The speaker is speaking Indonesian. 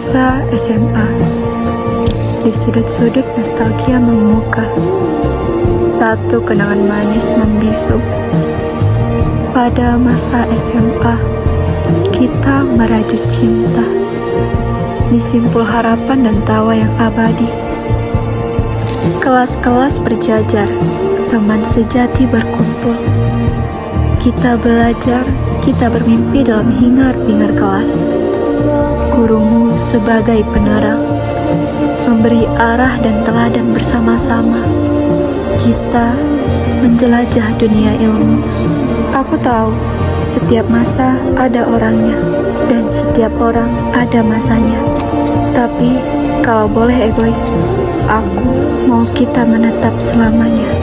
Masa SMA. Di sudut-sudut nostalgia mengemuka. Satu kenangan manis membisu. Pada masa SMA, kita merajut cinta. Di simpul harapan dan tawa yang abadi. Kelas-kelas berjajar, teman sejati berkumpul. Kita belajar, kita bermimpi dalam hingar-bingar kelas. Gurumu sebagai penerang, memberi arah dan teladan bersama-sama. Kita menjelajah dunia ilmu. Aku tahu, setiap masa ada orangnya, dan setiap orang ada masanya. Tapi, kalau boleh egois, aku mau kita menetap selamanya.